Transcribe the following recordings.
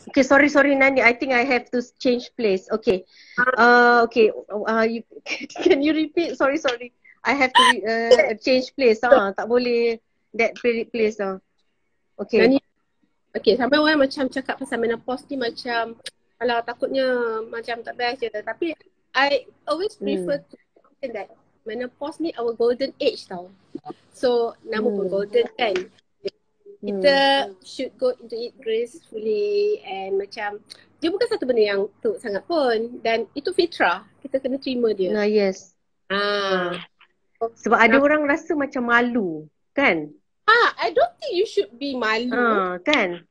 Okay, sorry Nani. I think I have to change place. Okay. Okay. Can you repeat? Sorry. I have to change place. Tak boleh that place. Okay. Nani, okay, sampai orang macam cakap pasal menopause ni macam kalau takutnya macam tak best je. Tapi I always prefer to mention that menopause ni our golden age tau. So nama pun golden kan. Kita should go into it gracefully and macam dia bukan satu benda yang tu sangat pun, dan itu fitrah, kita kena terima dia. Yes. Sebab ada orang rasa macam malu, kan? I don't think you should be malu. Kan?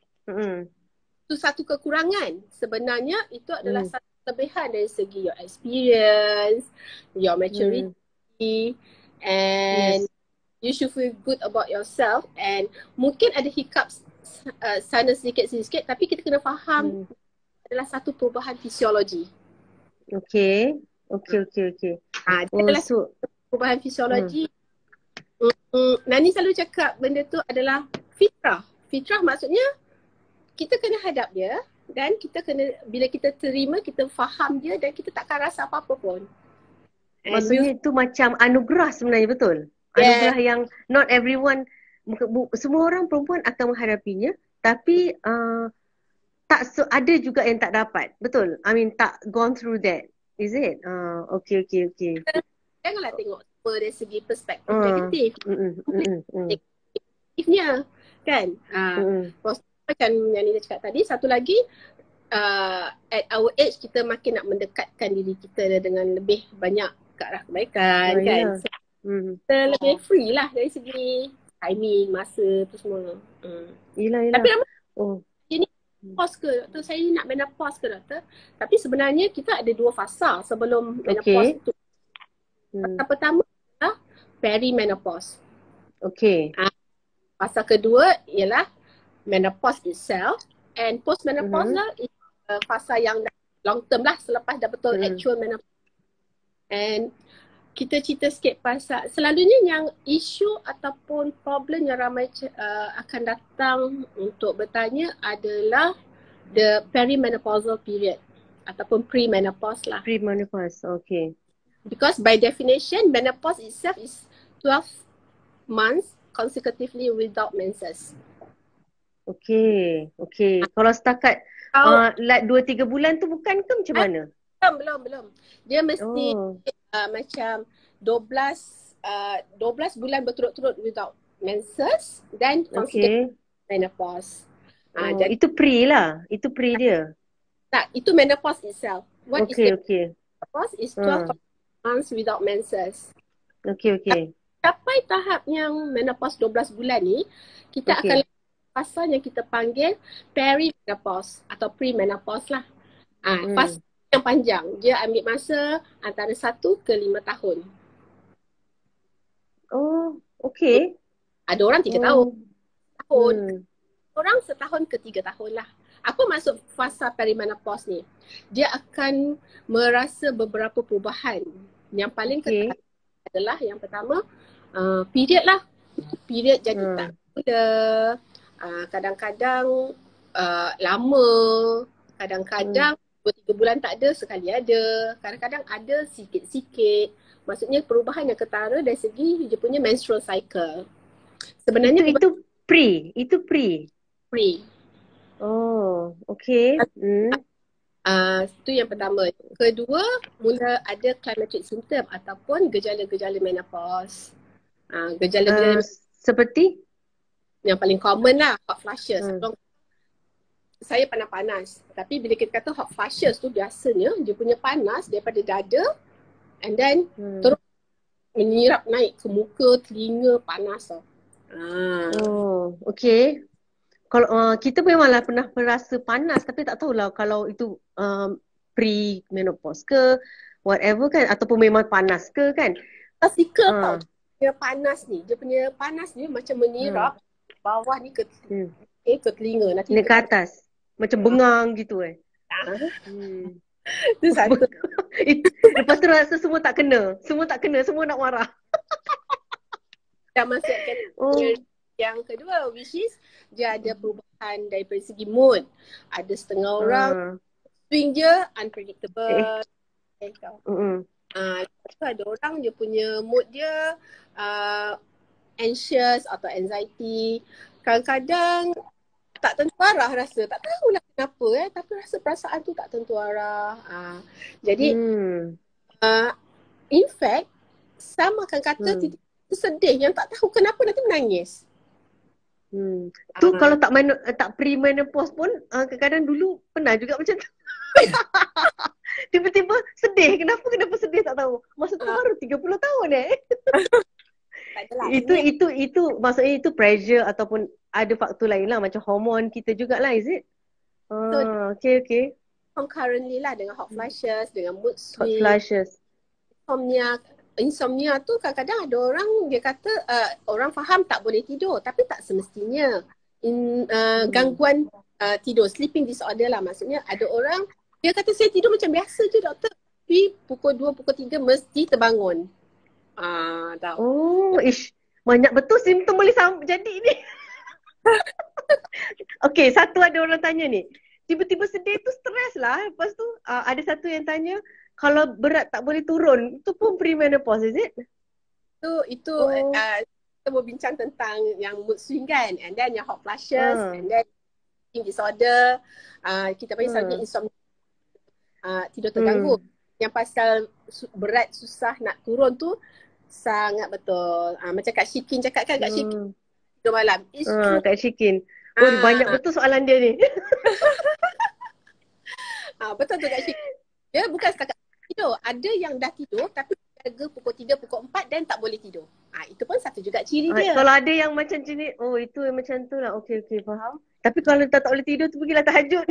Itu satu kekurangan. Sebenarnya itu adalah satu kelebihan dari segi your experience, your maturity, and you should feel good about yourself. And mungkin ada hiccups sana sedikit-sedikit, tapi kita kena faham adalah satu perubahan fisiologi. Okay. Adalah perubahan fisiologi. Nani selalu cakap benda tu adalah fitrah. Fitrah maksudnya kita kena hadap dia, dan kita kena, bila kita terima, kita faham dia, dan kita takkan rasa apa-apa pun. Maksudnya itu macam anugerah sebenarnya, betul? Anugerah yang not everyone, semua orang perempuan akan menghadapinya, tapi ada juga yang tak dapat, betul? I mean tak gone through that, is it? Okay. Janganlah tengok semua dari segi perspektif negatif. Negatifnya kan. Macam yang Nina cakap tadi, satu lagi at our age kita makin nak mendekatkan diri kita dengan lebih banyak ke arah kebaikan kan. So, kita lebih free lah dari segi timing, masa tu semua. Yelah. Tapi ini menopause ke doktor? Saya nak menopause ke doktor? Tapi sebenarnya kita ada dua fasa sebelum menopause tu. Fasa pertama adalah perimenopause. Okay. Fasa kedua ialah menopause itself, and post-menopause lah is fasa yang long term lah, selepas dah betul actual menopause. And kita cerita sikit pasal selalunya yang isu ataupun problem yang ramai akan datang untuk bertanya adalah the perimenopausal period ataupun pre-menopause lah. Pre-menopause, okay. Because by definition, menopause itself is 12 months consecutively without menses. Okay. Kalau setakat like 2-3 bulan tu bukan ke macam mana? Belum. Dia mesti macam 12 bulan berturut-turut without menses dan consecutive menopause. Jadi, itu pre lah. Itu pre dia. Tak, itu menopause itself. What is menopause is 12 months without menses. Okay. Sampai tahap yang menopause 12 bulan ni, kita akan fasa yang kita panggil perimenopause atau pre-menopause lah. Fasa yang panjang. Dia ambil masa antara 1 ke 5 tahun. Oh, okay. Ada orang 3 tahun. Orang setahun ke 3 tahun lah. Apa maksud fasa perimenopause ni? Dia akan merasa beberapa perubahan. Yang paling ketara adalah yang pertama, period lah. Period jadi tak muda. Kadang-kadang lama, kadang-kadang 2-3 bulan tak ada, sekali ada. Kadang-kadang ada sikit-sikit. Maksudnya perubahan yang ketara dari segi dia punya menstrual cycle. Sebenarnya itu pre. Pre. Oh, okay. Itu yang pertama. Kedua, mula ada climatic symptom ataupun gejala-gejala menopause. Gejala-gejala seperti? Yang paling common lah, hot flushes. Saya panas-panas. Tapi bila kita kata hot flushes tu biasanya dia punya panas daripada dada and then terus menyirap naik ke muka, telinga, panas tau. Oh, okay. Kalau kita memanglah pernah merasa panas tapi tak tahulah kalau itu pre-menopause ke whatever kan, ataupun memang panas ke kan. Sikap tau. Dia panas ni, dia punya panas ni macam menyirap bawah ni ke telinga. Nanti ke atas. Macam bengang gitu Itu satu. Lepas tu rasa semua tak kena. Semua nak marah. Dah masuk yang kedua, which is dia ada perubahan daripada segi mood. Ada setengah orang swing je unpredictable. Ada orang dia punya mood dia anxious atau anxiety. Kadang-kadang tak tentu arah rasa. Tak tahulah kenapa tapi rasa perasaan tu tak tentu arah. Jadi in fact some akan kata tiba-tiba sedih yang tak tahu kenapa nanti menangis. Tu kalau tak pre-menopause pun kadang-kadang dulu pernah juga macam tu. Tiba-tiba sedih. Kenapa sedih tak tahu. Masa tu baru 30 tahun Itu maksudnya itu pressure ataupun ada faktor lain lah macam hormon kita jugalah, is it? Okay. Concurrently lah dengan hot flashes, dengan mood swing. Hot flashes. Insomnia tu kadang-kadang ada orang dia kata orang faham tak boleh tidur tapi tak semestinya. Gangguan tidur, sleeping disorder lah, maksudnya ada orang dia kata saya tidur macam biasa je doktor tapi pukul 2, pukul 3 mesti terbangun. Banyak betul simptom boleh jadi ni. Okay, satu ada orang tanya ni, tiba-tiba sedih tu stres lah. Lepas tu ada satu yang tanya kalau berat tak boleh turun, itu pun pre-menopause, is it? Itu kita berbincang tentang yang mood swing kan, and then yang hot flashes, and then disorder, kita panggil selalunya insomnia, tidur terganggu. Yang pasal berat susah nak turun tu sangat betul. Macam Kak Shikin cakap kan, Kak Shikin tidur malam. Kak Shikin. Banyak betul soalan dia ni. Betul tu Kak Shikin. Dia bukan setakat tidur. Ada yang dah tidur tapi jaga pukul 3, pukul 4 dan tak boleh tidur. Itu pun satu juga ciri dia. Kalau ada yang macam ni, itu yang macam tu lah. Okay, faham. Tapi kalau tak boleh tidur tu pergilah tahajud.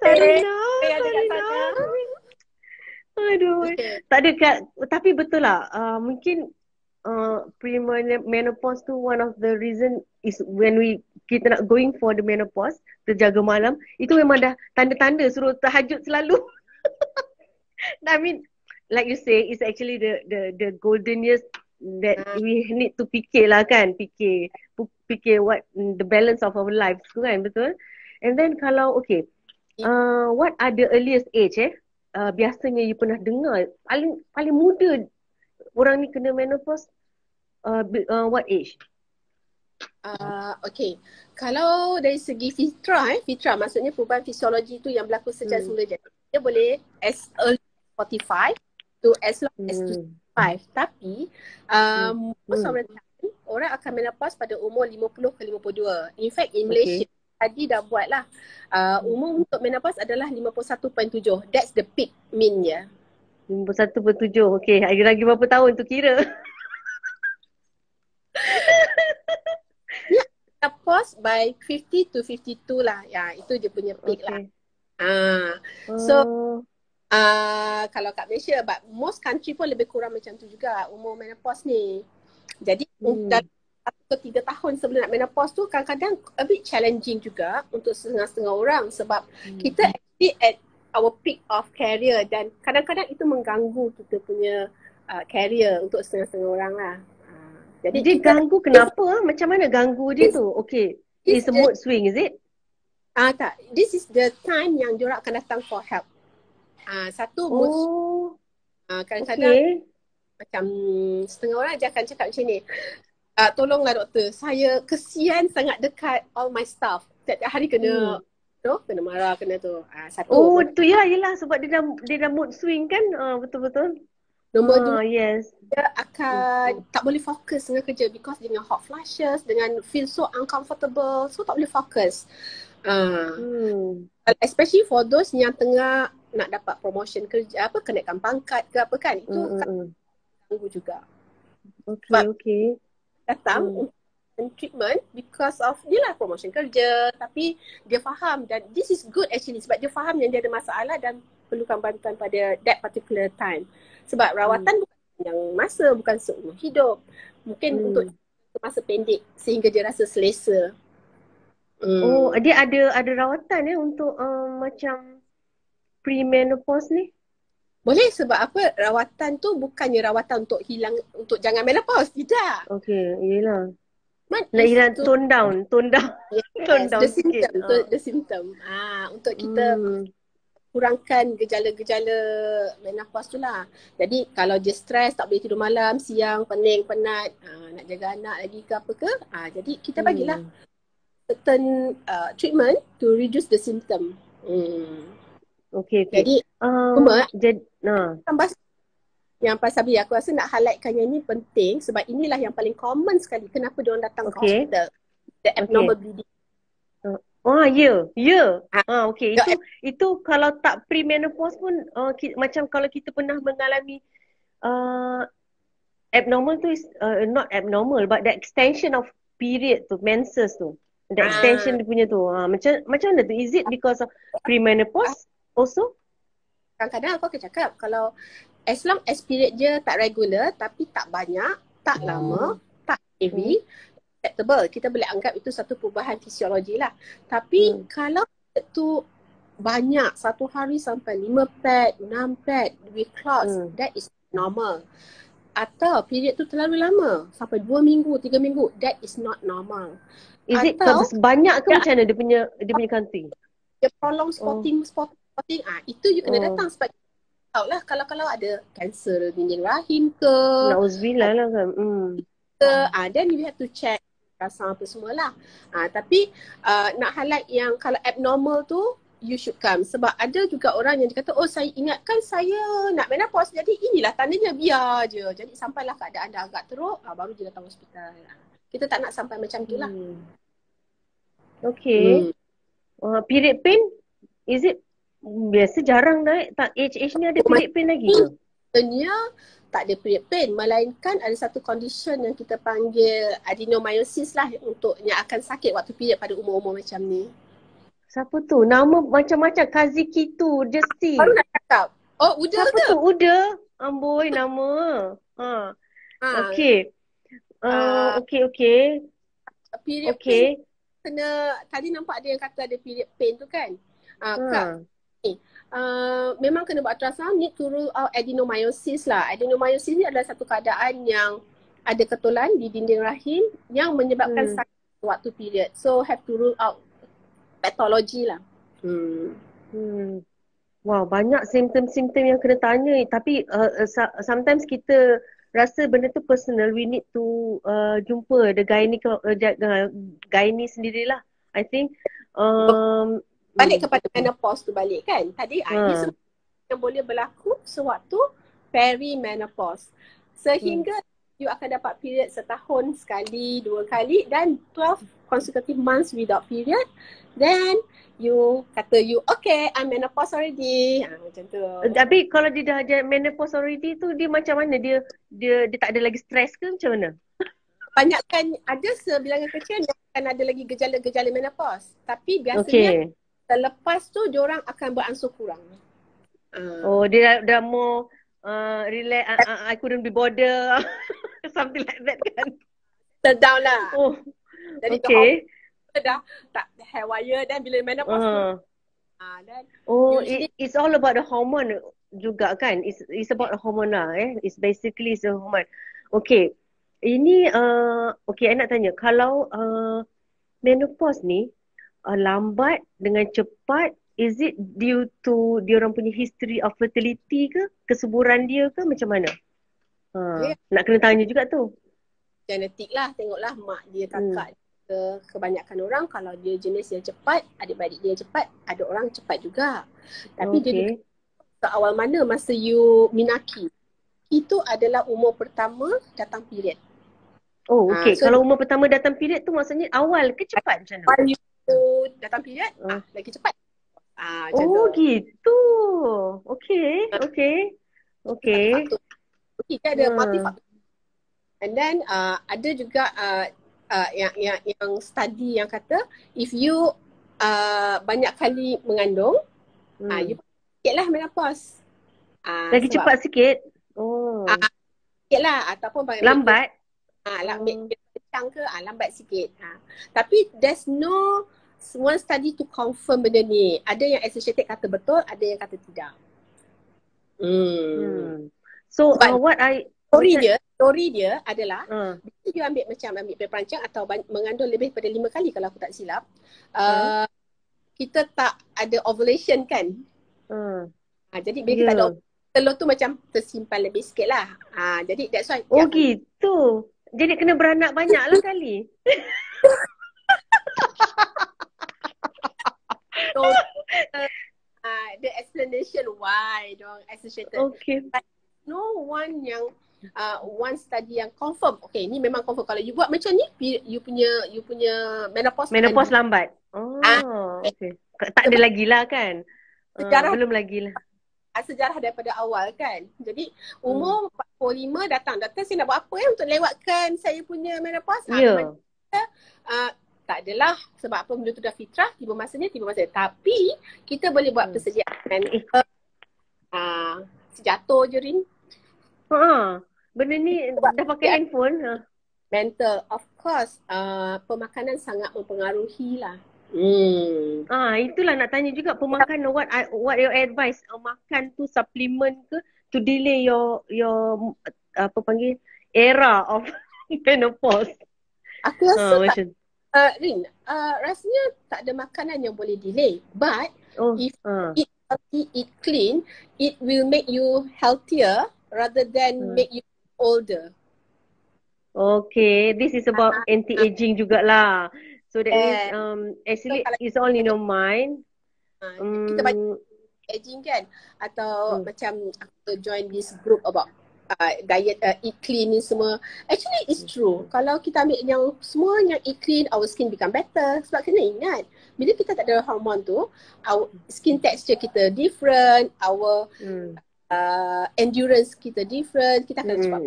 Sarina. Aduh. Tak ada Kak. Tapi betul lah. Mungkin pre-menopause tu one of the reason is when kita nak going for the menopause, terjaga malam, itu memang dah tanda-tanda suruh tahajud selalu. I mean, like you say, it's actually the golden years that we need to fikir lah kan, fikir what the balance of our lives kan, betul? And then kalau what are the earliest age biasanya you pernah dengar paling muda orang ni kena menopause, what age? Kalau dari segi fitrah maksudnya perubahan fisiologi tu yang berlaku secara semula jadi, dia boleh as early 45 to as long as 55. Tapi most of the time orang akan menopause pada umur 50 ke 52. In fact in Malaysia tadi dah buat lah umur untuk menopause adalah 51.7. That's the peak mean ya. 51.7. Okay, lagi berapa tahun tu kira? Menopause by 50 to 52 lah. Ya, itu dia punya peak lah. So kalau kat Malaysia, but most country pun lebih kurang macam tu juga umur menopause ni. Jadi dalam 1 ke 3 tahun sebelum nak menopause tu kadang-kadang a bit challenging juga untuk setengah-setengah orang sebab kita actually at our peak of career dan kadang-kadang itu mengganggu kita punya career untuk setengah-setengah orang lah. Jadi dia ganggu kenapa? Macam mana ganggu dia tu? Okay, it's a mood swing, is it? Tak, this is the time yang diorang akan datang for help. Satu mood kadang-kadang macam setengah orang je akan cakap macam ni, tolonglah doktor, saya kesian sangat dekat all my staff. Setiap hari kena kena marah, kena tu. Satu. Tu yelah sebab dia dah mood swing kan. Betul-betul. Nombor 2, yes. dia akan tak boleh fokus dengan kerja because dengan hot flashes, dengan feel so uncomfortable, so tak boleh fokus. Especially for those yang tengah nak dapat promotion kerja, kenaikan pangkat ke apa kan, itu ganggu juga. Okay. Datang treatment because of dia lah promotion kerja, tapi dia faham dan this is good actually sebab dia faham yang dia ada masalah dan perlukan bantuan pada that particular time. Sebab rawatan bukan yang masa, bukan seumur hidup. Mungkin untuk masa pendek sehingga dia rasa selesa. Dia ada rawatan untuk macam pre-menopause ni? Boleh, sebab apa? Rawatan tu bukannya rawatan untuk hilang, untuk jangan menopause. Tidak. Okay, yelah. But Nak is hilang to, tone down, tone yes, the down sikit. symptom, the symptom. Untuk kita Hmm. kurangkan gejala-gejala menopause tu lah. Jadi kalau dia stres, tak boleh tidur malam, siang, pening, penat, nak jaga anak lagi ke apa ke, jadi kita bagilah certain treatment to reduce the symptom. Okay, okay. Jadi cuma tambah yang pasal Bia, aku rasa nak highlightkan yang ni penting sebab inilah yang paling common sekali kenapa diorang datang ke hospital. The abnormal bleeding. Okay. Itu kalau tak premenopause pun macam kalau kita pernah mengalami abnormal tu is not abnormal but the extension of period tu, menses tu. The extension dia punya tu. Macam mana tu? Is it because of premenopause also? Kadang-kadang aku akan cakap kalau as long as period dia tak regular tapi tak banyak, tak lama, tak heavy, acceptable. Kita boleh anggap itu satu perubahan fisiologi lah. Tapi kalau itu banyak, satu hari sampai 5 pad, 6 pad with clots, that is normal. Atau period tu terlalu lama, sampai 2 minggu, 3 minggu, that is not normal. Is it banyak ke macam mana dia punya counting? Dia prolong spotting, itu you kena datang sebab tahu lah kalau ada kanser dinding rahim ke. Nauzubillah lah kan. Then you have to check rasa apa semualah. Tapi nak highlight yang kalau abnormal tu you should come. Sebab ada juga orang yang dia kata, oh saya ingatkan saya nak menopause, jadi inilah tandanya, biar je. Jadi sampailah keadaan dah agak teruk, baru dia datang hospital. Kita tak nak sampai macam tu lah. Okay. Period pain, is it biasa jarang dah tak age ni ada period pain lagi ke? Sebenarnya tak ada period pain, melainkan ada satu condition yang kita panggil adenomyosis lah untuk yang akan sakit waktu period pada umur-umur macam ni. Siapa tu? Nama macam-macam. Kazuki tu, Justy. Baru nak cakap. Oh, Uda siapa ke? Tu Uda. Amboi nama. Okay. Okay. Period pain. Tadi nampak ada yang kata ada period pain tu kan? Kak, memang kena buat ultrasound, need to rule out adenomyosis lah. Adenomyosis ni adalah satu keadaan yang ada ketulan di dinding rahim yang menyebabkan sakit waktu period. So have to rule out pathology lah. Wow, banyak simptom-simptom yang kena tanya. Tapi sometimes kita rasa benda tu personal. We need to jumpa the gynae sendirilah. I think balik kepada menopause tu balik kan. Tadi ini semua yang boleh berlaku sewaktu perimenopause. Sehingga you akan dapat period setahun sekali, 2 kali dan 12 consecutive months without period. Then you kata okay, I'm menopause already. Macam tu. Tapi kalau dia dah ada menopause already tu, dia macam mana? Dia tak ada lagi stres ke macam mana? Banyakkan ada sebilangan kecil yang akan ada lagi gejala-gejala menopause. Tapi biasanya selepas tu diorang akan beransur kurang. Dia dah mau relax, I couldn't be bothered. Something like that kan. Settle down lah. Jadi dah tak hair wire dan bila menopause it's all about the hormone juga kan. It's about the hormone lah It's basically a hormone. Okay. Ini I nak tanya, kalau menopause ni lambat dengan cepat, is it due to diorang punya history of fertility ke? Kesuburan dia ke macam mana? Nak kena tanya juga tu. Genetik lah, tengoklah mak dia, kakak kebanyakan orang kalau dia jenis yang cepat, adik-beradik dia cepat, ada orang cepat juga. Tapi dia juga ke awal mana masa you minaki, itu adalah umur pertama datang period. So kalau umur pertama datang period tu maksudnya awal ke cepat macam mana? Awal you datang period, lagi cepat. Gitu. Okay. Kita ada multifaktor. And then ada juga yang study yang kata if you banyak kali mengandung, you sikit lah menopause. Lagi cepat sikit? Sikit lah ataupun lambat? Kencang ke, lambat sikit. Tapi there's no one study to confirm benda ni. Ada yang associated kata betul, ada yang kata tidak. So But what I story dia adalah bila you ambil perancang atau mengandung lebih daripada 5 kali kalau aku tak silap, kita tak ada ovulation kan. Jadi bila kita ada telur tu macam tersimpan lebih sikit lah. Jadi that's why. Oh gitu. Jadi kena beranak banyak lah kali. So, the explanation why dong associated. Okay. But no one yang one study yang confirm. Okay, ni memang confirm. Kalau you buat macam ni, you punya menopause lambat. Okay. Tak ada lagi lah kan. Belum lagi lah. Sejarah daripada awal kan. Jadi umur 45 datang. Doktor, saya nak buat apa untuk lewatkan saya punya menopause? Tak adalah. Sebab apa, benda tu dah fitrah, tiba masanya. Tapi kita boleh buat persediaan. Jatuh je Rin. Benda ni dah pakai handphone. Mental, of course. Pemakanan sangat mempengaruhi lah. Itulah nak tanya juga pemakanan, what your advice, makan tu supplement ke to delay your apa panggil era of menopause? Aku rasa Rin, rasanya tak ada makanan yang boleh delay, but if eat healthy, eat clean, it will make you healthier rather than make you older. Okay, this is about anti-aging jugalah. So that means actually it's all in your mind. Kita banyak aging kan, atau macam aku join this group about diet, eat clean ni semua. Actually it's true. Kalau kita ambil yang semua yang eat clean, our skin become better. Sebab kena ingat, bila kita tak ada hormon tu, our skin texture kita different, our endurance kita different, kita akan cepat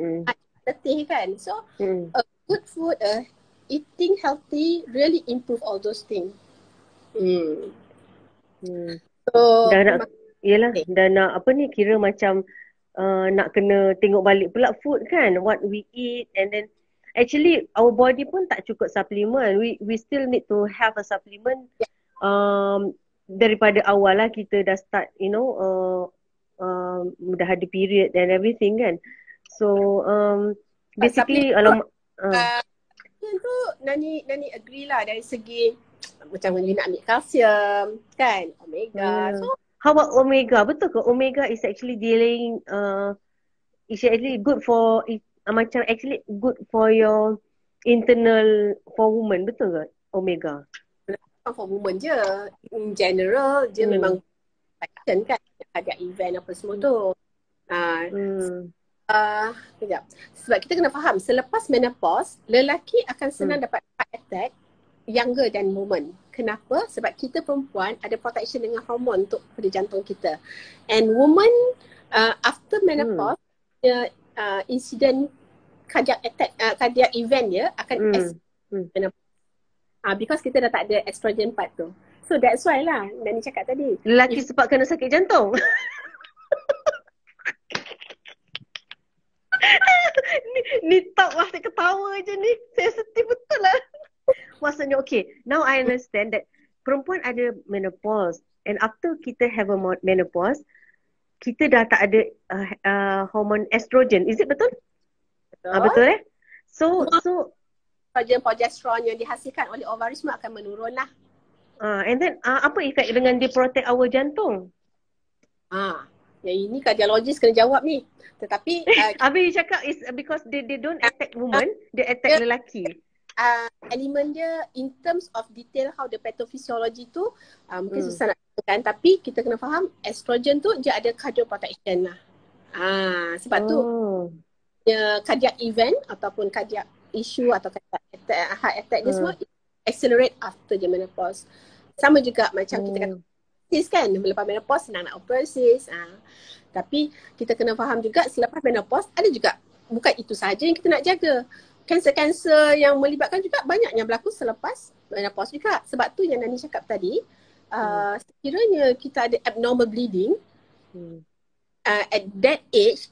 letih kan. So good food, eating healthy really improve all those things. So dah nak apa ni, kira macam nak kena tengok balik pula food kan, what we eat, and then actually our body pun tak cukup supplement. We still need to have a supplement daripada awal lah kita dah start, you know, dah ada period and everything kan. So basically tu Nani agree lah dari segi macam you nak ambil kalsium kan, omega. So how about omega? Betul ke omega is actually delaying is actually good for macam actually good for your internal for woman, betul ke omega? Bukan for woman je, in general dia memang kan ada event apa semua tu. Kejap. Sebab kita kena faham, selepas menopause, lelaki akan senang dapat heart attack younger than women. Kenapa? Sebab kita perempuan ada protection dengan hormon untuk pada jantung kita. And woman after menopause, insiden cardiac attack, cardiac event dia akan menopause. Because kita dah tak ada estrogen part tu. So that's why lah Nani cakap tadi. Lelaki sebab kena sakit jantung. ni tak masih ketawa je ni. Sensitif betul lah. Maksudnya okay, now I understand that perempuan ada menopause, and after kita have a menopause, kita dah tak ada hormon estrogen. Is it betul? Betul So estrogen, progesterone yang dihasilkan oleh ovari semua akan menurun lah. And then apa efek dengan dia protect our jantung? Yang ini kardiologis kena jawab ni. Tetapi Habis you cakap is because they don't attack woman, they attack lelaki. Elemen dia in terms of detail how the pathophysiology tu mungkin susah nak katakan, tapi kita kena faham estrogen tu dia ada cardioprotection lah. Sebab tu cardiac event ataupun cardiac issue atau heart attack dia semua accelerate after the menopause. Sama juga macam kita kata osteoporosis kan, lepas menopause senang nak osteoporosis. Tapi kita kena faham juga selepas menopause ada juga, bukan itu sahaja yang kita nak jaga. Kanser-kanser yang melibatkan juga banyak yang berlaku selepas menopause juga. Sebab tu yang Nani cakap tadi, sekiranya kita ada abnormal bleeding at that age,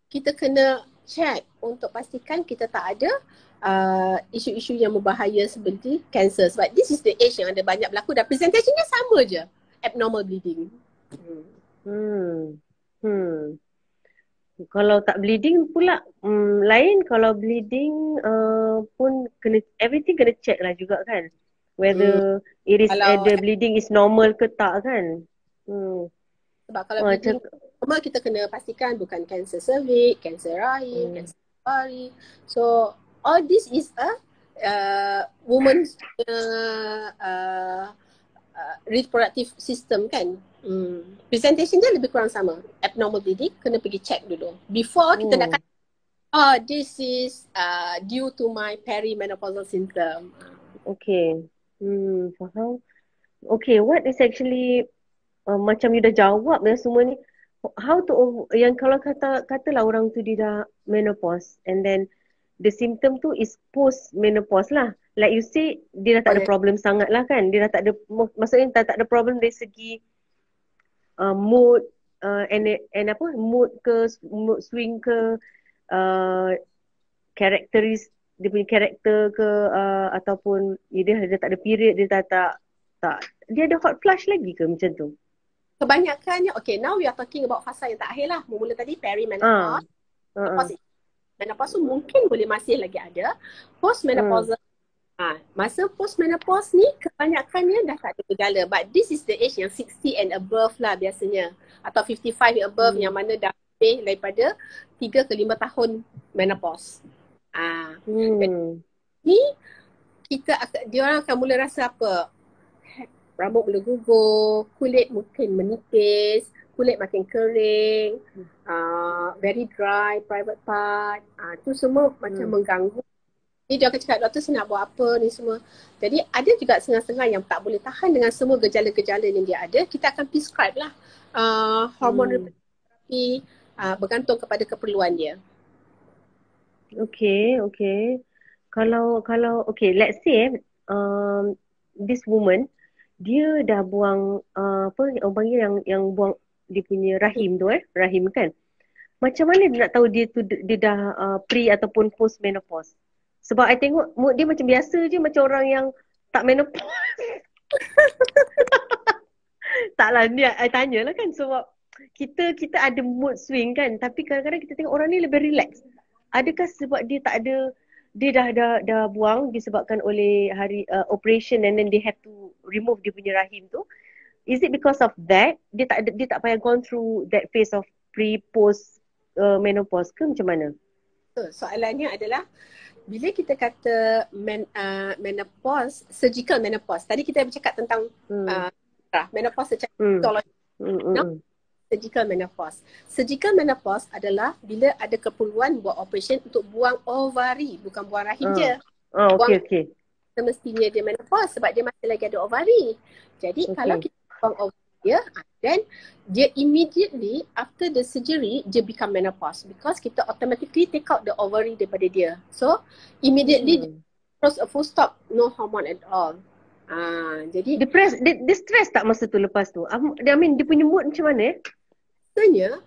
kita kena check untuk pastikan kita tak ada isu-isu yang berbahaya seperti kanser. Sebab this is the age yang ada banyak berlaku dan presentationnya sama je, abnormal bleeding. Hmm. Kalau tak bleeding pula lain. Kalau bleeding pun kena, everything kena check lah juga kan, Hmm. whether it is Kalau the bleeding is normal ke tak kan. Sebab kalau Wah, bleeding normal kita kena pastikan bukan kanser cervix, kanser rahim, kanser ovari. So all this is a woman's reproductive system kan. Presentation dia lebih kurang sama. Abnormal bleeding kena pergi check dulu before kita nak kata this is due to my perimenopausal symptom. Okay. Faham. Okay, what is actually macam you dah jawab ya semua ni. How to yang kalau katalah orang tu dia dah menopause and then the symptom tu is post menopause lah. Like you say, dia dah tak ada problem sangat lah kan. Dia dah tak ada, maksudnya tak ada problem dari segi mood and apa, mood ke, mood swing ke, karakteris dia punya karakter ke, ataupun dia tak ada period, dia tak dia ada hot flush lagi ke macam tu? Kebanyakannya, okay, now we are talking about fasa yang terakhir lah. Mula tadi perimenopause. Menopause tu mungkin boleh masih lagi ada. Postmenopause, masa postmenopause ni kebanyakannya dah tak ada gejala. But this is the age yang 60 and above lah biasanya. Atau 55 and above yang mana dah lebih daripada 3 ke 5 tahun menopause. Ni dia orang akan mula rasa apa? Rambut mula gugur, kulit mungkin menipis, kulit makin kering, very dry private part. Tu semua macam mengganggu. Jadi dia akan cakap, doktor saya nak buat apa ni semua. Jadi ada juga setengah-setengah yang tak boleh tahan dengan semua gejala-gejala yang dia ada. Kita akan prescribe lah hormon terapi bergantung kepada keperluan dia. Okay. Kalau okay, let's say this woman dia dah buang apa orang panggil yang buang dia punya rahim tu rahim kan. Macam mana dia nak tahu dia tu dia dah pre ataupun post menopause? Sebab I tengok mood dia macam biasa je, macam orang yang tak menopause. Taklah ni I tanyalah kan, sebab kita ada mood swing kan, tapi kadang-kadang kita tengok orang ni lebih relax. Adakah sebab dia tak ada, dia dah buang disebabkan oleh hari operation and then they have to remove dia punya rahim tu? Is it because of that dia tak payah gone through that phase of pre post menopause ke macam mana? Soalannya adalah bila kita kata menopause, surgical menopause. Tadi kita bercakap tentang menopause secara psikologi. Surgical menopause. Surgical menopause adalah bila ada keperluan buat operation untuk buang ovari, bukan buang rahim je. Okay. Semestinya dia menopause sebab dia masih lagi ada ovari. Jadi kalau kita buang ovari dia, then dia immediately after the surgery dia become menopause because kita automatically take out the ovary daripada dia. So immediately terus a full stop, no hormone at all. Jadi dia stress tak masa tu lepas tu? I mean dia punya mood macam mana? Sebenarnya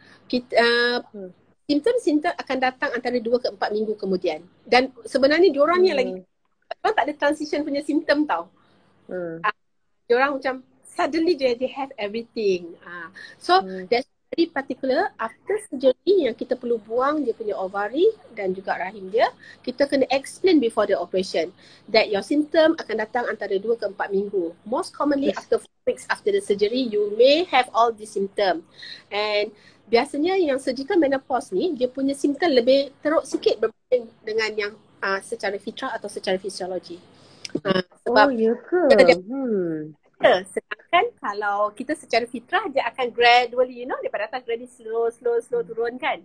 simptom-simptom akan datang antara 2 ke 4 minggu kemudian. Dan sebenarnya diorang yang lagi tak ada transition punya simptom tau. Diorang macam suddenly they have everything. So that's very particular. After surgery yang kita perlu buang dia punya ovary dan juga rahim dia, kita kena explain before the operation that your symptom akan datang antara 2 ke 4 minggu. Most commonly after 4 weeks after the surgery, you may have all these symptom. And biasanya yang surgical menopause ni, dia punya symptom lebih teruk sikit berbanding dengan yang secara fitrah atau secara fisiologi. Sebab ya ke? Sedangkan kalau kita secara fitrah dia akan gradually, daripada atas gradually slow turun kan.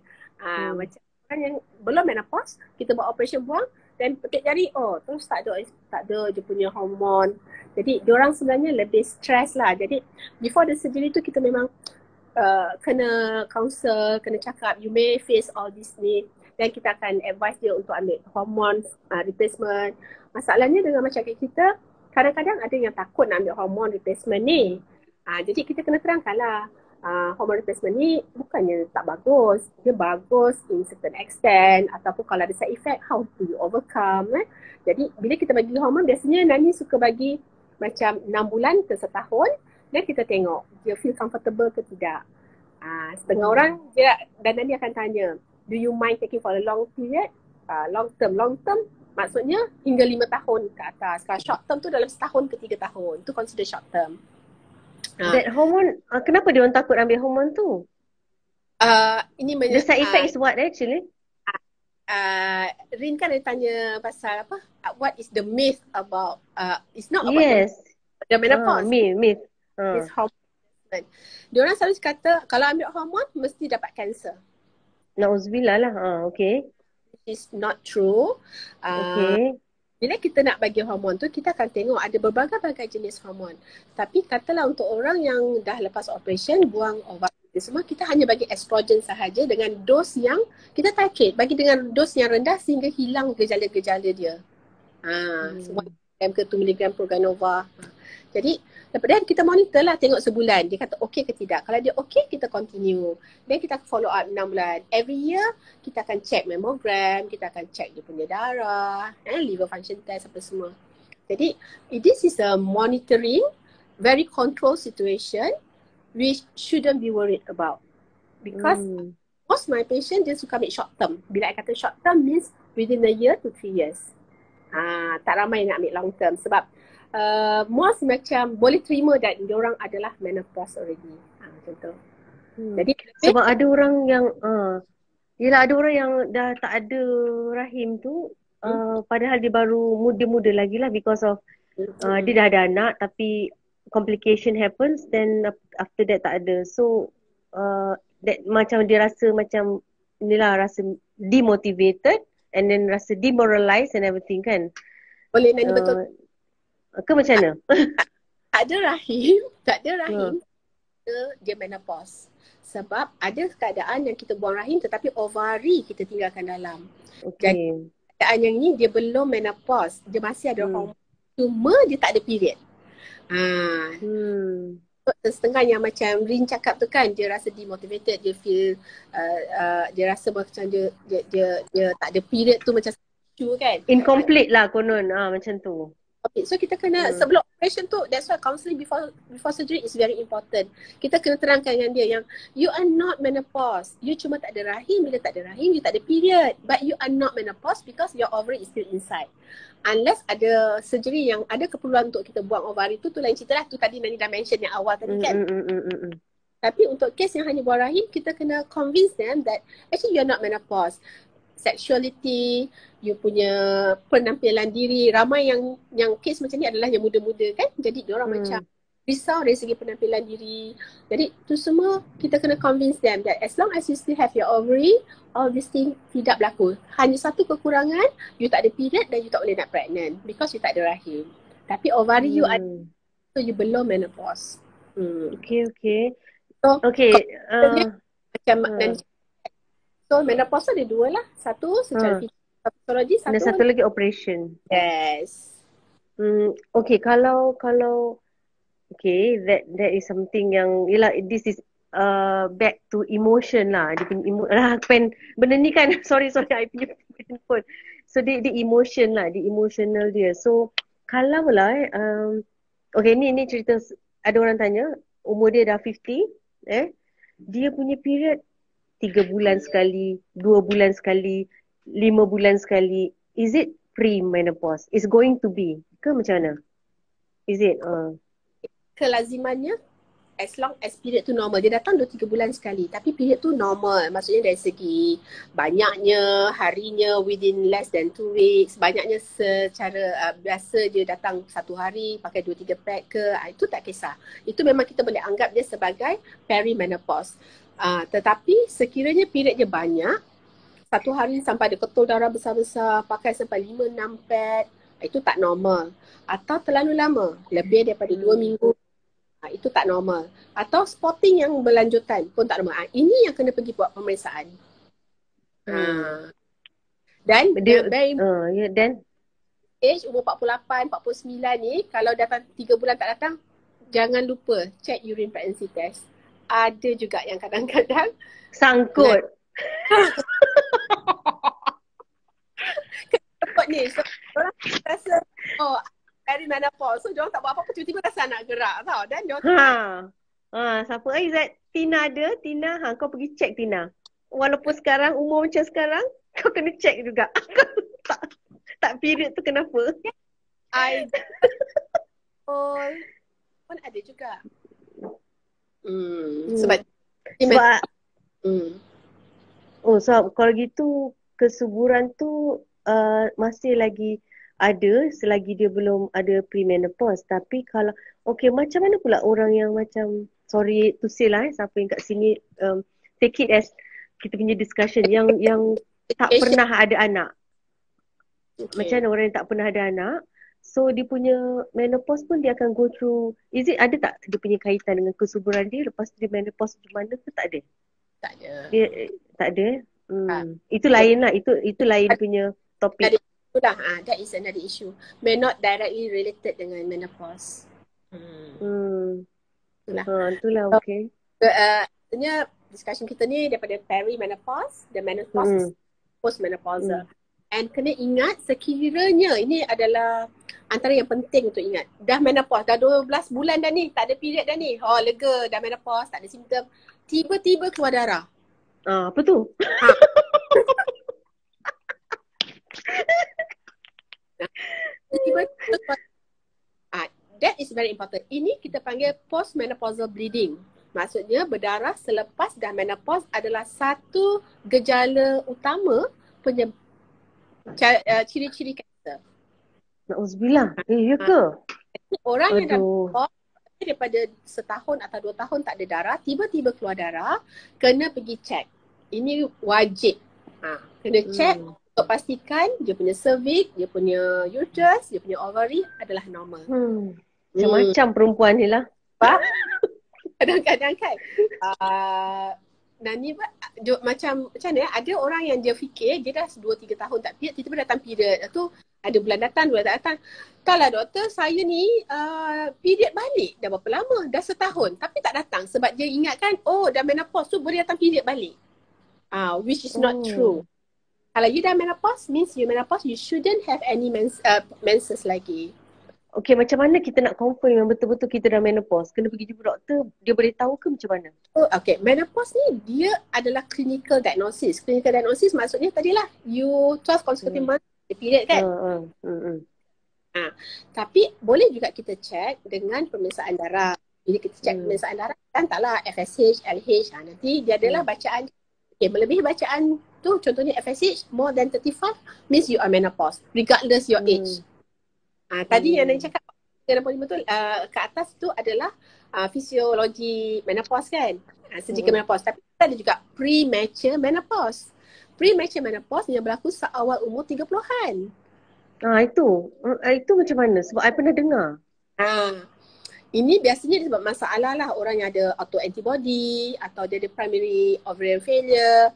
Macam orang yang belum menopause, kita buat operation buang dan petik jari, terus tak ada dia punya hormon. Jadi diorang sebenarnya lebih stress lah. Jadi before the surgery tu kita memang kena counsel, kena cakap you may face all this need, dan kita akan advise dia untuk ambil hormon replacement. Masalahnya dengan masyarakat kita, kadang-kadang ada yang takut nak ambil hormon replacement ni. Jadi kita kena terangkanlah, hormon replacement ni bukannya tak bagus. Dia bagus in certain extent, ataupun kalau ada side effect, how do you overcome. Jadi bila kita bagi hormon, biasanya Nani suka bagi macam 6 bulan ke setahun, dan kita tengok dia feel comfortable ke tidak. Setengah orang dia dan nanti akan tanya, do you mind taking for a long period? Long term maksudnya hingga 5 tahun ke atas. Kalau short term tu dalam setahun ke 3 tahun. Tu consider short term. That hormone, kenapa dia orang takut ambil hormone tu? The side effect is what actually? Rin kan ada tanya pasal apa? What is the myth about? It's not about the menopause. Myth. It's hormone. Diorang selalu kata kalau ambil hormon mesti dapat kanser. Nauzubillah lah. Okay. It's not true. Okay. Bila kita nak bagi hormon tu, kita akan tengok ada berbagai-bagai jenis hormon. Tapi katalah untuk orang yang dah lepas operation, buang ovari semua, kita hanya bagi estrogen sahaja dengan dos yang kita titrate. Bagi dengan dos yang rendah sehingga hilang gejala-gejala dia. Semua ke 2 mg Proganova. Jadi dan kita monitor lah, tengok sebulan dia kata okey ke tidak. Kalau dia okey, kita continue. Dan kita follow up 6 bulan. Every year kita akan check mammogram, kita akan check dia punya darah, liver function test apa semua. Jadi this is a monitoring, very controlled situation we shouldn't be worried about. Because most my patient dia suka ambil short term. Bila I kata short term means within a year to 3 years. Tak ramai nak ambil long term sebab most macam boleh terima dan diorang adalah menopause already. Macam tu. Jadi sebab ada orang yang yelah ada orang yang dah tak ada rahim tu padahal dia baru muda-muda lagi lah because of dia dah ada anak tapi complication happens then after that tak ada. So that macam dia rasa macam inilah rasa demotivated and then rasa demoralized and everything kan. Boleh Nani betul. Ke macam mana? Tak ada rahim, dia menopause. Sebab ada keadaan yang kita buang rahim tetapi ovari kita tinggalkan dalam. Jadi keadaan yang ini dia belum menopause, dia masih ada hormon. Cuma dia tak ada period. Setengah yang macam Rin cakap tu kan, dia rasa demotivated, dia feel dia rasa macam dia tak ada period tu macam kan. Incomplete lah konon macam tu. Okay, so kita kena sebelum operation tu, that's why counselling before surgery is very important. Kita kena terangkan dengan dia yang you are not menopause. You cuma tak ada rahim. Bila tak ada rahim, you tak ada period. But you are not menopause because your ovary is still inside. Unless ada surgery yang ada keperluan untuk kita buang ovari tu lain cerita lah. Tu tadi Nani dah mention yang awal tadi kan. Tapi untuk case yang hanya buang rahim, kita kena convince them that actually you are not menopause. Sexuality, you punya penampilan diri, ramai yang case macam ni adalah yang muda-muda kan. Jadi diorang macam risau dari segi penampilan diri. Jadi tu semua kita kena convince them that as long as you still have your ovary, all these things tidak berlaku. Hanya satu kekurangan, you tak ada period dan you tak boleh nak pregnant because you tak ada rahim. Tapi ovary you ada, so you belum menopause. Okay. So, macam so menopause ada 2 lah. Satu secara fisiologi, satu lagi operation. Yes. Okay, kalau okay, that is something yang yelah, this is back to emotion lah. Dia punya benda ni kan sorry I punya phone. So dia emotion lah, dia emotional dia. So kalau lah okay, ni cerita ada orang tanya umur dia dah 50 dia punya period 3 bulan sekali, 2 bulan sekali, 5 bulan sekali. Is it pre-menopause? Is going to be? Ke macam mana? Is it? Kelazimannya, as long as period tu normal. Dia datang 2-3 bulan sekali. Tapi period tu normal. Maksudnya dari segi banyaknya, harinya within less than 2 weeks. Banyaknya secara biasa dia datang 1 hari, pakai 2-3 pad ke. Itu tak kisah. Itu memang kita boleh anggap dia sebagai perimenopause. Tetapi sekiranya period dia banyak, 1 hari sampai ada ketul darah besar-besar, pakai sampai 5-6 pad, itu tak normal. Atau terlalu lama, lebih daripada 2 minggu, itu tak normal. Atau spotting yang berlanjutan pun tak normal. Ini yang kena pergi buat pemeriksaan. Dan then age umur 48, 49 ni, kalau datang 3 bulan tak datang, jangan lupa check urine pregnancy test. Ada juga yang kadang-kadang sangkut. Kenapa ni? So, orang rasa, perimenopause. So, diorang tak buat apa-apa, tiba-tiba rasa nak gerak tau. Dan diorang siapa Aizat? Tina ada, Tina, kau pergi check Tina. Walaupun sekarang umur macam sekarang, kau kena check juga. tak, tak period tu kenapa? I pun ada juga. Sebab so kalau gitu kesuburan tu masih lagi ada selagi dia belum ada premenopause. Tapi kalau macam mana pula orang yang macam, sorry to say lah siapa yang kat sini, take it as kita punya discussion yang tak pernah ada anak. Macam mana orang yang tak pernah ada anak, so dia punya menopause pun dia akan go through, ada tak dia punya kaitan dengan kesuburan dia lepas dia menopause macam mana ke? Tak ada? Tak ada. Dia tak ada? Itu lain lah, itu lain punya topik. That is another issue. May not directly related dengan menopause. Itulah okay. Sebenarnya discussion kita ni daripada perimenopause, the menopause, postmenopausal. And kena ingat sekiranya ini adalah antara yang penting untuk ingat. Dah menopause, dah 12 bulan dah ni, tak ada period dah ni. Lega, dah menopause, tak ada simptom. Tiba-tiba keluar darah. Apa tu? Tiba-tiba that is very important. Ini kita panggil postmenopausal bleeding. Maksudnya berdarah selepas dah menopause adalah satu gejala utama ciri-ciri kanser. Na'udzubillah. Ya ke? Orang yang dah menopause daripada setahun atau 2 tahun tak ada darah, tiba-tiba keluar darah, kena pergi check. Ini wajib. Kena check untuk pastikan dia punya cervix, dia punya uterus, dia punya ovary adalah normal. Macam-macam perempuan ni lah. Kadang-kadang kan Nani macam mana ya, ada orang yang dia fikir dia dah 2-3 tahun tak period, tiba-tiba datang period tu, ada bulan datang, bulan tak datang. Tak lah doktor, saya ni period balik dah berapa lama, dah setahun tapi tak datang, sebab dia ingatkan dah menopause tu boleh datang period balik. Which is not true. Kalau you dah menopause, means you menopause, you shouldn't have any menses lagi. Okay, macam mana kita nak confirm yang betul-betul kita dah menopause? Kena pergi jumpa doktor, dia boleh tahu ke macam mana? Okay, menopause ni dia adalah clinical diagnosis. Clinical diagnosis maksudnya tadilah you 12 consecutive months period kan? Tapi boleh juga kita check dengan pemeriksaan darah. Bila kita check pemeriksaan darah, kan taklah FSH, LH, nanti dia adalah bacaan. Okay, melebihi bacaan tu, contohnya FSH more than 35 means you are menopause regardless your age. Tadi yang Nani cakap 65 tu ke atas tu adalah fisiologi menopause kan, surgical menopause. Tapi kita ada juga premature menopause. Premature menopause yang berlaku seawal umur 30-an. Itu macam mana? Sebab I pernah dengar. Ini biasanya disebab masalah lah, orang yang ada autoantibody atau dia ada primary ovarian failure.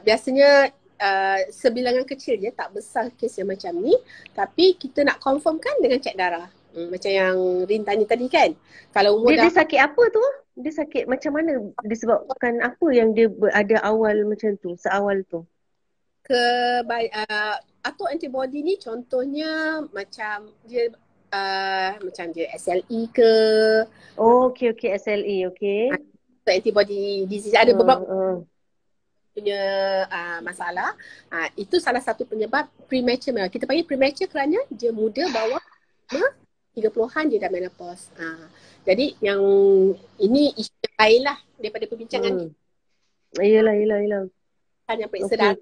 Biasanya sebilangan kecil je, tak besar kes yang macam ni. Tapi kita nak confirmkan dengan cek darah. Macam yang Rin tanya tadi kan. Kalau umur dia sakit apa tu? Dia sakit macam mana? Disebabkan apa yang dia ada awal macam tu, seawal tu? Autoantibody ni contohnya macam dia SLE ke. Okay, SLE, okay. Antibody disease ada beberapa punya masalah. Itu salah satu penyebab premature. Kita panggil premature kerana dia muda, bawah 30-an dia dah menopause. Jadi yang ini isu yang lain lah daripada perbincangan kita. Yelah. Hanya periksa darah.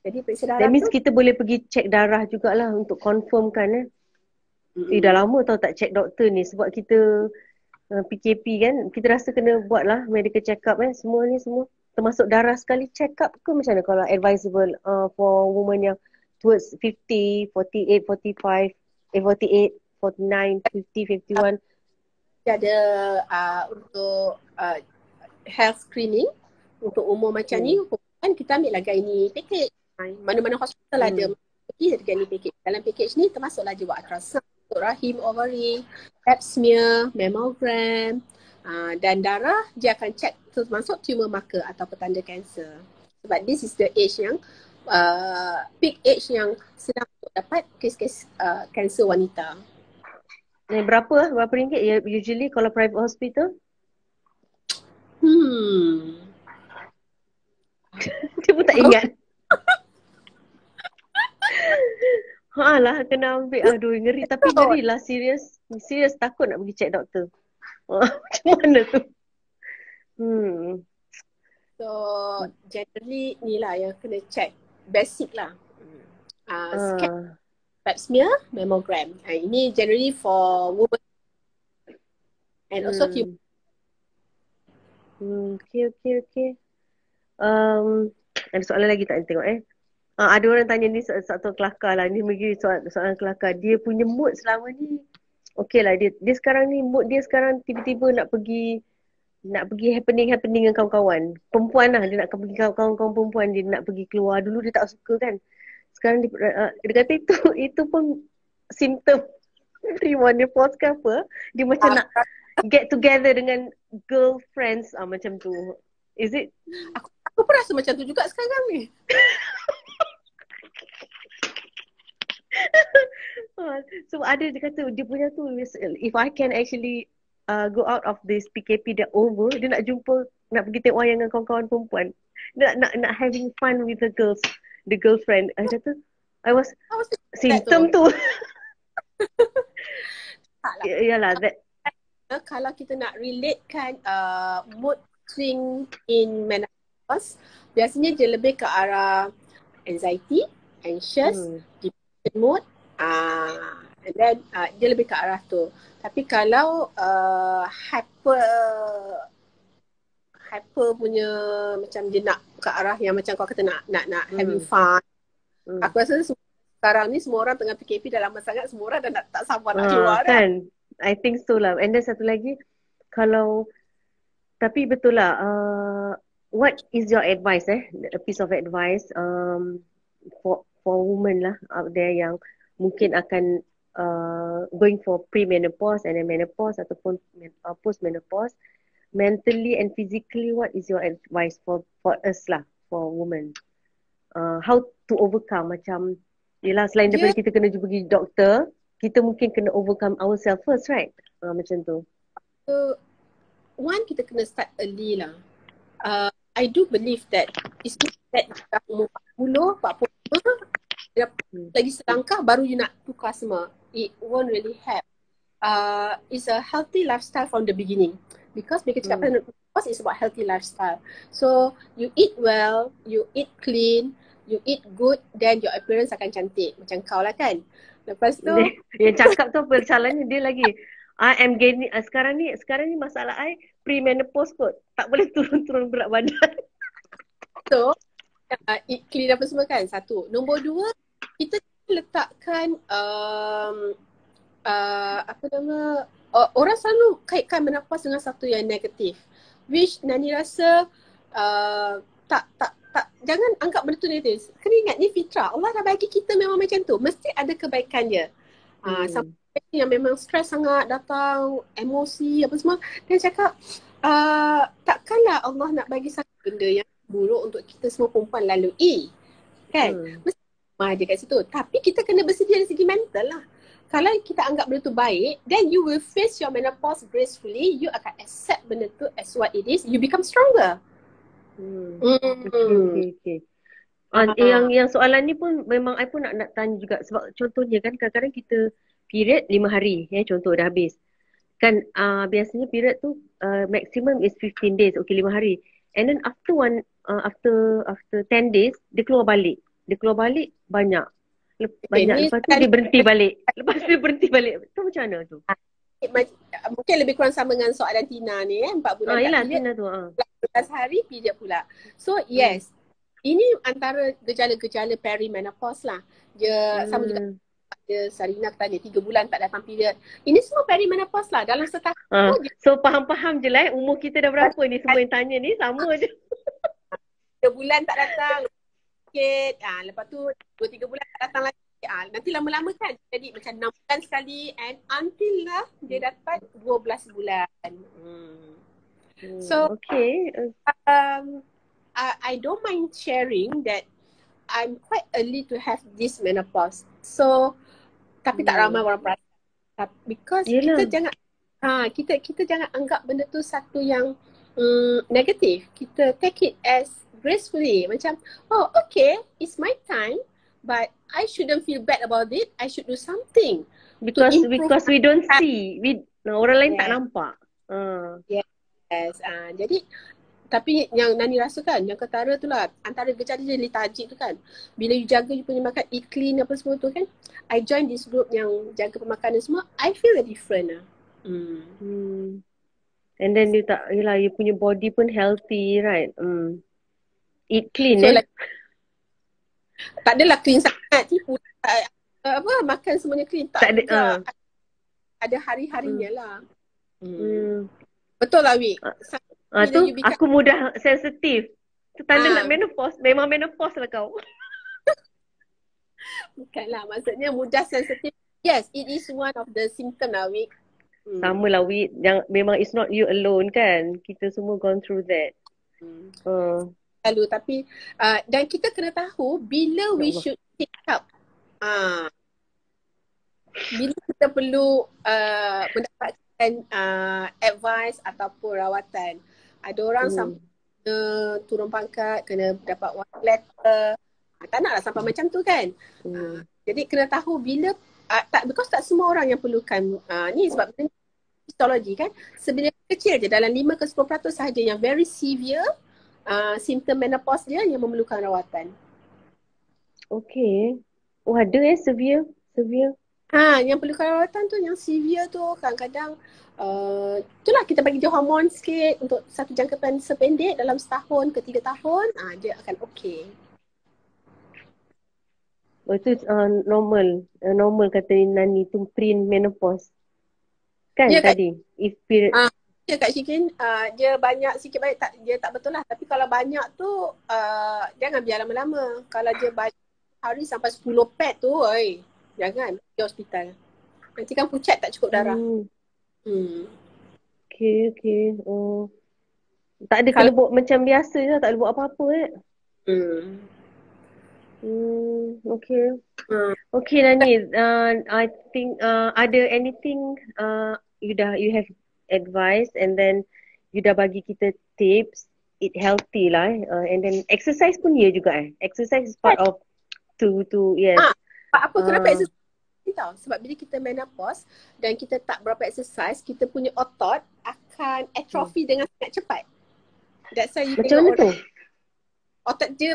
Jadi periksa darah that means kita boleh pergi cek darah jugalah untuk confirmkan dah lama tau tak cek doktor ni, sebab kita PKP kan, kita rasa kena buat lah medical check up semua ni semua. Termasuk darah sekali check up ke macam mana kalau advisable for women yang towards 50, 48, 45, 48, 49, 50, 51. Dia ada untuk health screening untuk umur macam ni, kan kita ambil lah gynae package. Mana-mana hospital ada gynae package. Dalam package ni termasuklah dia buat ultrasound untuk rahim, ovary, pap smear, mammogram. Dan darah dia akan check termasuk tumor marker atau petanda kanser. Sebab this is the age yang peak age yang sedang dapat kes-kes kanser wanita. Berapa ringgit usually kalau private hospital? Dia pun tak ingat. Lah kena ambil. Aduh ngeri. Tapi ngeri lah serius. Serius takut nak pergi check doktor. Macam mana tu? So generally ni lah yang kena check. Basic lah. Scan, pap smear, mammogram. Ini generally for women. And also Okay. Ada soalan lagi tak tengok ada orang tanya ni satu kelakar lah. Ni bagi soalan kelakar. Dia punya mood selama ni okey lah. Dia sekarang ni mood dia sekarang tiba-tiba nak pergi happening dengan kawan-kawan. Perempuan lah. Dia nak pergi kawan-kawan perempuan. Dia nak pergi keluar. Dulu dia tak suka kan. Sekarang dia kata itu pun simptom pre-menopause ke apa. Dia macam nak get together dengan girlfriends macam tu. Is it? Aku pun rasa macam tu juga sekarang ni. So ada dia kata dia punya tu, if I can actually go out of this PKP dah over, dia nak jumpa, nak pergi tengok wayang dengan kawan-kawan perempuan. Dia nak having fun with the girlfriend. I kata I was symptom tu. Yalah that. Kalau kita nak relate kan mood swing in menopause, biasanya dia lebih ke arah anxiety, anxious, depression mood, and then dia lebih ke arah tu. Tapi kalau hyper punya macam dia nak ke arah yang macam kau kata nak having fun. Aku rasa sekarang ni semua orang tengah PKP dah lama sangat, semua orang dah tak sabar nak keluar kan. I think so lah. And then satu lagi, tapi betul lah, what is your advice a piece of advice for women lah out there yang mungkin akan going for pre-menopause and then menopause ataupun post-menopause, mentally and physically, what is your advice for us lah, for women? How to overcome, macam yelah selain daripada kita kena pergi doktor, kita mungkin kena overcome ourselves first, right? Macam tu. So, one, kita kena start early lah. I do believe that it's not that dah umur 40, 45, lagi selangkah baru you nak tukar semua. It won't really help. It's a healthy lifestyle from the beginning. Because mereka cakap menopause is about healthy lifestyle. So, you eat well, you eat clean, you eat good, then your appearance akan cantik. Macam kau lah kan. Lepas tu yang cakap tu persoalannya dia lagi I am gaining sekarang ni masalah I pre-menopause kot. Tak boleh turun berat badan. So eat clean apa semua kan. Satu. Nombor dua, kita letakkan apa nama, orang selalu kaitkan menopause dengan satu yang negatif, which Nani rasa tak jangan anggap benda tu negatif. Kena ingat ni fitrah. Allah dah bagi kita memang macam tu. Mesti ada kebaikan dia. Sampai yang memang stres sangat datang, emosi apa semua, dia cakap takkanlah Allah nak bagi satu benda yang buruk untuk kita semua perempuan lalui. Kan? Mesti dia kat situ. Tapi kita kena bersedia dari segi mental lah. Kalau kita anggap benda tu baik, then you will face your menopause gracefully. You akan accept benda tu as what it is. You become stronger. Okay. Yang soalan ni pun memang I pun nak tanya juga. Sebab contohnya kan kadang-kadang kita period 5 hari contoh dah habis kan, biasanya period tu maximum is 15 days. Okay, 5 hari. And then after 10 days dia keluar balik banyak. Lepas tu dia berhenti balik. Tu macam mana tu? Mungkin lebih kurang sama dengan soalan Tina ni 4 bulan. Yelah Tina tu 14 hari period pula. So yes, ini antara gejala-gejala perimenopause lah. Dia sama juga dia Sarina tanya 3 bulan tak datang period. Ini semua perimenopause lah. Dalam setahun so faham-faham je lah umur kita dah berapa ni, semua yang tanya ni sama je. 3 bulan tak datang sikit, lepas tu 2-3 bulan tak datang lagi. Nanti lama-lama kan jadi macam 6 bulan sekali, and until lah dia dapat 12 bulan. So okay. I don't mind sharing that I'm quite early to have this menopause. So tapi tak ramai orang perasan. Because kita jangan kita jangan anggap benda tu satu yang negatif. Kita take it as gracefully. Macam, oh okay, it's my time, but I shouldn't feel bad about it. I should do something to improve. Because we don't see. Orang lain tak Yes. nampak. Yes. Jadi, tapi yang Nani rasa kan, yang ketara tu lah, antara gejala dia lethargic tu kan. Bila you jaga you punya makan, eat clean apa semua tu kan. I join this group yang jaga pemakanan semua, I feel a different lah. And then you punya body pun healthy, right? Eat clean, So, like, tak adalah clean sangat, tipu. Makan semuanya clean. Tak juga. Ada hari-harinya lah. Betul lah, Wik. Tu aku mudah sensitif. Itu tanda nak menopause. Memang menopause lah kau. Bukanlah, maksudnya mudah sensitif. Yes, it is one of the symptom lah, Wik. Sama lah, Wik. Memang it's not you alone kan. Kita semua gone through that. Lalu tapi dan kita kena tahu bila we should take help. Bila kita perlu mendapatkan advice ataupun rawatan. Ada orang sampai turun pangkat, kena dapat one letter. Tak naklah sampai macam tu kan. Jadi kena tahu bila because tak semua orang yang perlukan ni sebab histologi kan. Sebenarnya kecil je, dalam 5 ke 10% sahaja yang very severe simptom menopause dia yang memerlukan rawatan. Okay. Oh ada severe. Yang perlukan rawatan tu, yang severe tu kadang-kadang itulah kita bagi dia hormon sikit untuk satu jangka sependek dalam setahun ke 3 tahun, dia akan okay. Itu normal kata Nani tu pre-menopause. Kan ya, tadi? If period. Ya Kak Syikin, dia banyak sikit baik, dia tak betul lah. Tapi kalau banyak tu, jangan biar lama-lama. Kalau dia banyak hari sampai 10 pad tu, jangan pergi hospital. Nanti kan pucat tak cukup darah. Okay. Tak ada kena buat macam biasa je, tak ada buat apa-apa Okay Nani, I think ada anything you have advice and then you dah bagi kita tips, eat healthy lah and then exercise pun juga exercise is part of to yes. Kenapa exercise tau? Sebab bila kita menopause dan kita tak berapa exercise, kita punya otot akan atrophy dengan sangat cepat. That's why you macam mana tu? Otot dia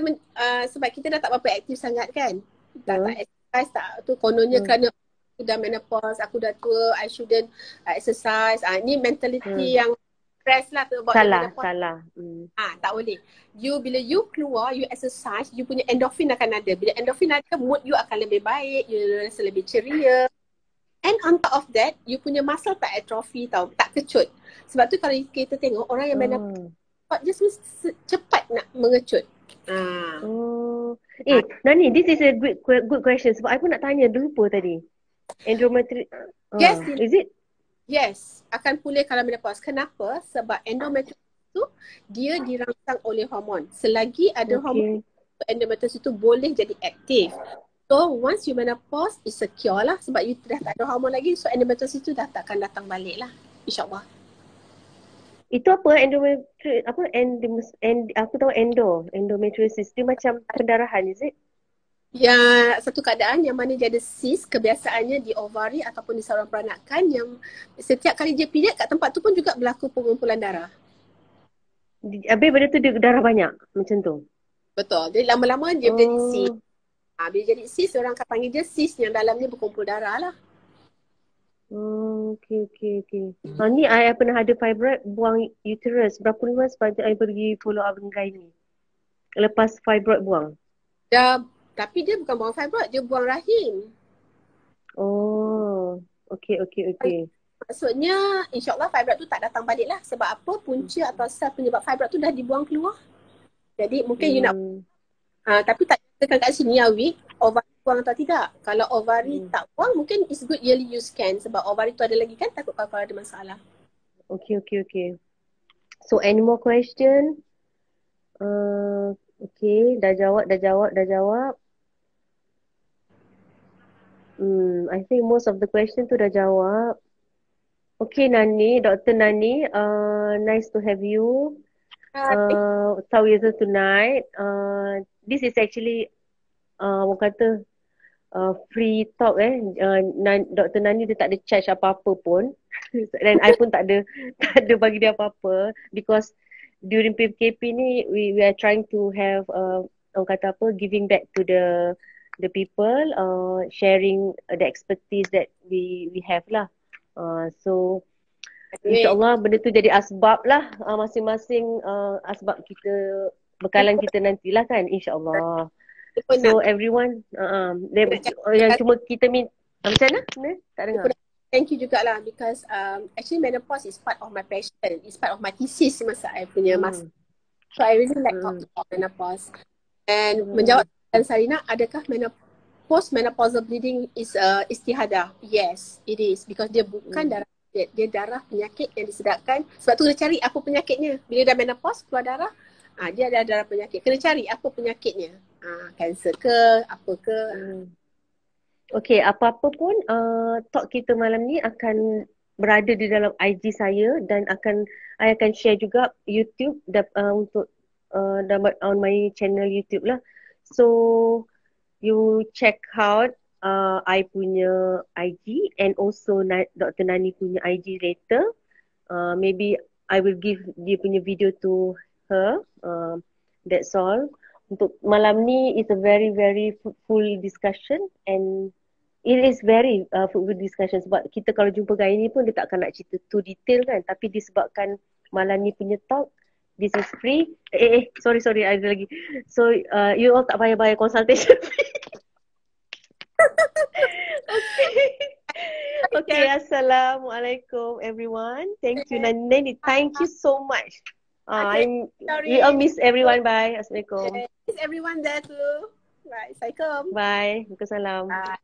sebab kita dah tak berapa aktif sangat kan. Tak exercise tu kononnya kerana aku dah menopause, aku dah tua, I shouldn't exercise. Ni mentality yang stress lah tu. Salah. Tak boleh. Bila you keluar, you exercise, you punya endorphin akan ada. Bila endorphin ada, mood you akan lebih baik, you rasa lebih ceria. And on top of that, you punya muscle tak atrophy tau, tak kecut. Sebab tu kalau kita tengok orang yang menopause, dia cepat nak mengecut. Nani, this is a good question sebab I pun nak tanya, lupa tadi. Endometriosis. Yes, is it? Yes, akan pulih kalau menopause. Kenapa? Sebab endometriosis tu dia dirangsang oleh hormon. Selagi ada hormon, endometriosis itu boleh jadi aktif. So once you menopause, it's secure lah sebab you dah tak ada hormon lagi. So endometriosis itu dah takkan datang balik lah, insyaAllah. Itu apa endometriosis? Aku tahu endometriosis. Dia macam pendarahan, is it? Ya, satu keadaan yang mana dia ada cyst, kebiasaannya di ovari ataupun di saluran peranakan yang setiap kali dia period kat tempat tu pun juga berlaku pengumpulan darah. Habis benda tu dia darah banyak macam tu? Betul. Jadi lama-lama dia jadi cyst. Bila jadi cyst, orang akan panggil dia cyst yang dalamnya berkumpul darah lah. Okay. Ni I pernah ada fibroid buang uterus. Berapa lama sebab I pergi follow up dengan gynae. Lepas fibroid buang. Tapi dia bukan buang fibroid, dia buang rahim. Okay. Maksudnya insyaAllah fibroid tu tak datang balik lah. Sebab apa? Punca atau sel penyebab fibroid tu dah dibuang keluar. Jadi mungkin you nak tapi tak katakan kat sini Awi, ovari buang atau tidak. Kalau ovari tak buang, mungkin it's good yearly you scan. Sebab ovari tu ada lagi kan, takut kalau ada masalah. Okay. So any more question? Okay, dah jawab. I think most of the question tu dah jawab. Okay, Nani, Dr. Nani, nice to have you. Tawiza tonight. This is actually orang kata free talk Dr. Nani dia tak ada charge apa-apa pun. Dan I pun tak ada bagi dia apa-apa because during PKP ni we are trying to have orang kata apa, giving back to the people, sharing the expertise that we have lah. So InsyaAllah benda tu jadi asbab lah, masing-masing asbab kita, bekalan kita nantilah kan, InsyaAllah. So everyone, yang cuma kita macam mana? Tak dengar. Thank you jugalah because actually menopause is part of my passion. It's part of my thesis masa I punya masa. So I really like talking about menopause. And menjawab dan Sarina, adakah post-menopausal bleeding is istihadah? Yes, it is because dia bukan darah, dia darah penyakit yang disedapkan. Sebab tu kena cari apa penyakitnya. Bila dah menopause keluar darah, dia ada darah penyakit. Kena cari apa penyakitnya. Kanser ke, apa ke. Okay, apa-apa pun talk kita malam ni akan berada di dalam IG saya dan I akan share juga YouTube untuk on my channel YouTube lah. So you check out I punya IG and also Dr. Nani punya IG later. Maybe I will give dia punya video to her. That's all. Untuk malam ni is a very very fruitful discussion and it is very fruitful discussion sebab kita kalau jumpa gaya ni pun dia tak akan nak cerita too detail kan, tapi disebabkan malam ni punya talk, this is free. Sorry ada lagi. So you all tak payah bayar consultation fee. Okay, Assalamualaikum everyone. Thank you Nani. Thank you so much. We all miss everyone. Bye. Assalamualaikum. Miss everyone there too. Bye. Assalamualaikum. Bye. Waalaikumsalam. Bye.